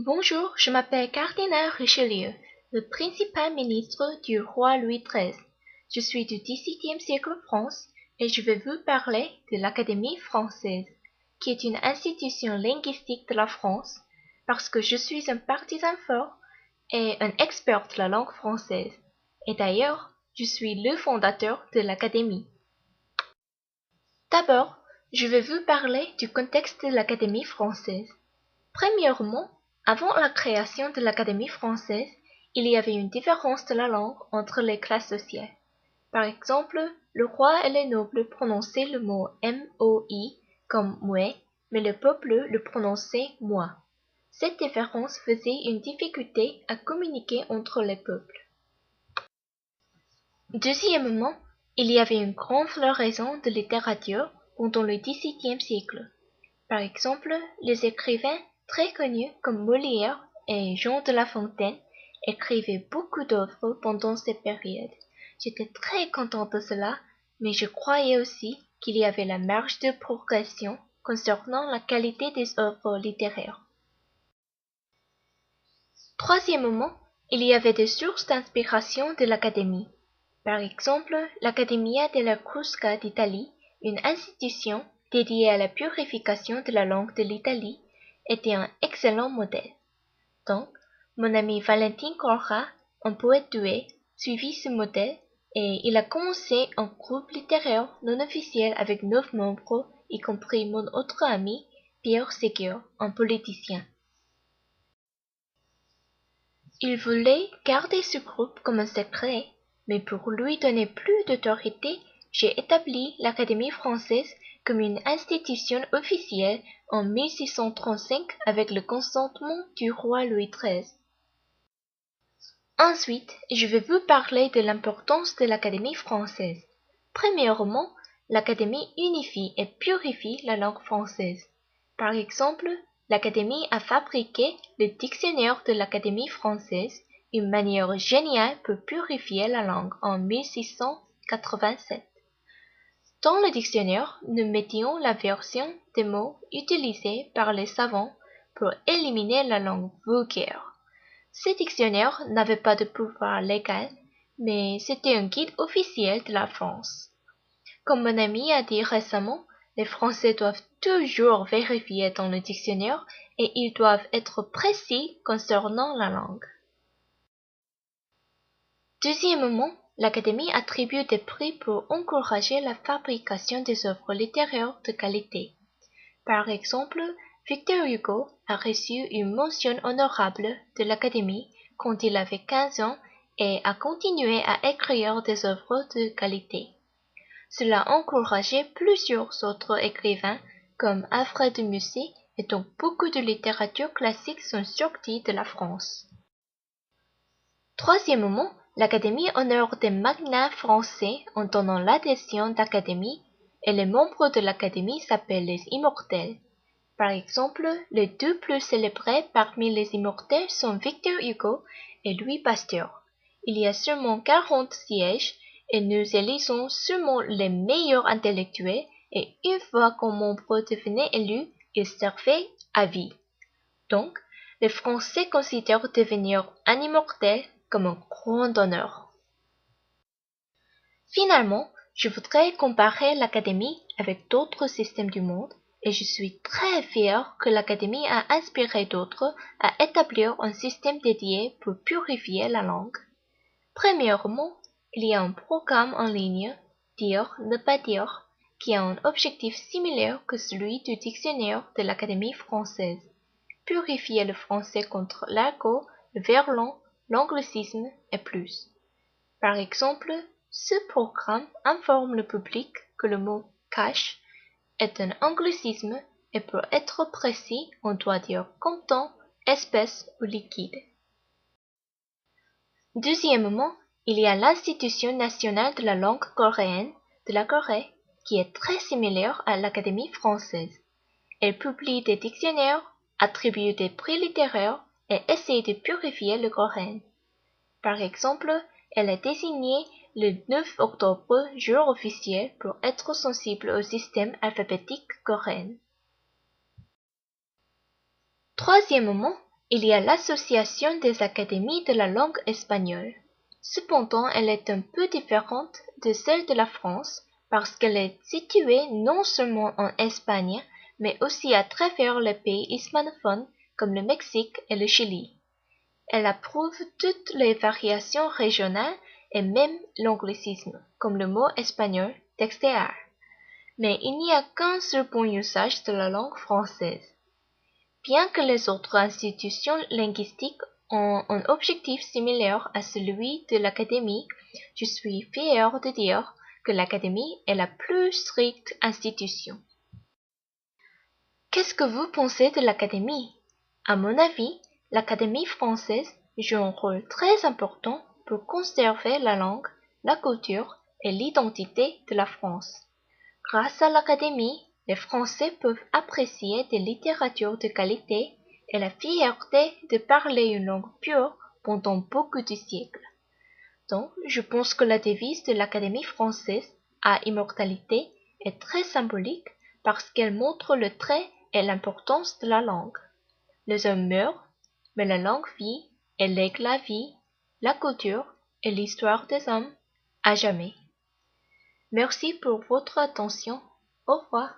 Bonjour, je m'appelle Cardinal Richelieu, le principal ministre du roi Louis XIII. Je suis du XVIIe siècle France et je vais vous parler de l'Académie française, qui est une institution linguistique de la France, parce que je suis un partisan fort et un expert de la langue française. Et d'ailleurs, je suis le fondateur de l'Académie. D'abord, je vais vous parler du contexte de l'Académie française. Premièrement, avant la création de l'Académie française, il y avait une différence de la langue entre les classes sociales. Par exemple, le roi et les nobles prononçaient le mot moi comme mouais, mais le peuple le prononçait moi. Cette différence faisait une difficulté à communiquer entre les peuples. Deuxièmement, il y avait une grande floraison de littérature pendant le XVIIe siècle. Par exemple, les écrivains très connus comme Molière et Jean de La Fontaine écrivaient beaucoup d'œuvres pendant cette période. J'étais très contente de cela, mais je croyais aussi qu'il y avait la marge de progression concernant la qualité des œuvres littéraires. Troisièmement, il y avait des sources d'inspiration de l'Académie. Par exemple, l'Accademia della Crusca d'Italie, une institution dédiée à la purification de la langue de l'Italie, était un excellent modèle. Donc, mon ami Valentin Corra, un poète doué, suivit ce modèle et il a commencé un groupe littéraire non officiel avec 9 membres, y compris mon autre ami, Pierre Ségur, un politicien. Il voulait garder ce groupe comme un secret, mais pour lui donner plus d'autorité, j'ai établi l'Académie française comme une institution officielle en 1635 avec le consentement du roi Louis XIII. Ensuite, je vais vous parler de l'importance de l'Académie française. Premièrement, l'Académie unifie et purifie la langue française. Par exemple, l'Académie a fabriqué le dictionnaire de l'Académie française, une manière géniale pour purifier la langue en 1687. Dans le dictionnaire, nous mettions la version des mots utilisés par les savants pour éliminer la langue vulgaire. Ce dictionnaire n'avait pas de pouvoir légal, mais c'était un guide officiel de la France. Comme mon ami a dit récemment, les Français doivent toujours vérifier dans le dictionnaire et ils doivent être précis concernant la langue. Deuxièmement, l'Académie attribue des prix pour encourager la fabrication des œuvres littéraires de qualité. Par exemple, Victor Hugo a reçu une mention honorable de l'Académie quand il avait 15 ans et a continué à écrire des œuvres de qualité. Cela a encouragé plusieurs autres écrivains comme Alfred de Musset et donc beaucoup de littérature classique sont sortis de la France. Troisièmement, l'Académie honore des magnats français en donnant l'adhésion d'Académie et les membres de l'Académie s'appellent les immortels. Par exemple, les deux plus célébrés parmi les immortels sont Victor Hugo et Louis Pasteur. Il y a seulement 40 sièges et nous élisons seulement les meilleurs intellectuels et une fois qu'un membre devenait élu, il servait à vie. Donc, les Français considèrent devenir un immortel comme un grand honneur. Finalement, je voudrais comparer l'Académie avec d'autres systèmes du monde et je suis très fier que l'Académie a inspiré d'autres à établir un système dédié pour purifier la langue. Premièrement, il y a un programme en ligne, Dire, ne pas dire, qui a un objectif similaire que celui du dictionnaire de l'Académie française. Purifier le français contre l'argot, le verlan, l'anglicisme et plus. Par exemple, ce programme informe le public que le mot cash est un anglicisme et pour être précis, on doit dire comptant, espèce ou liquide. Deuxièmement, il y a l'Institution nationale de la langue coréenne de la Corée qui est très similaire à l'Académie française. Elle publie des dictionnaires, attribue des prix littéraires et essaie de purifier le coréen. Par exemple, elle a désigné le 9 octobre jour officiel pour être sensible au système alphabétique coréen. Troisièmement, Il y a l'Association des académies de la langue espagnole. Cependant, elle est un peu différente de celle de la France parce qu'elle est située non seulement en Espagne, mais aussi à travers les pays hispanophones comme le Mexique et le Chili. Elle approuve toutes les variations régionales et même l'anglicisme, comme le mot espagnol textear. Mais il n'y a qu'un seul bon usage de la langue française. Bien que les autres institutions linguistiques ont un objectif similaire à celui de l'Académie, je suis fier de dire que l'Académie est la plus stricte institution. Qu'est-ce que vous pensez de l'Académie? À mon avis, l'Académie française joue un rôle très important pour conserver la langue, la culture et l'identité de la France. Grâce à l'Académie, les Français peuvent apprécier des littératures de qualité et la fierté de parler une langue pure pendant beaucoup de siècles. Donc, je pense que la devise de l'Académie française à immortalité est très symbolique parce qu'elle montre le trait et l'importance de la langue. Les hommes meurent, mais la langue vit et lègue la vie, la culture et l'histoire des hommes à jamais. Merci pour votre attention. Au revoir.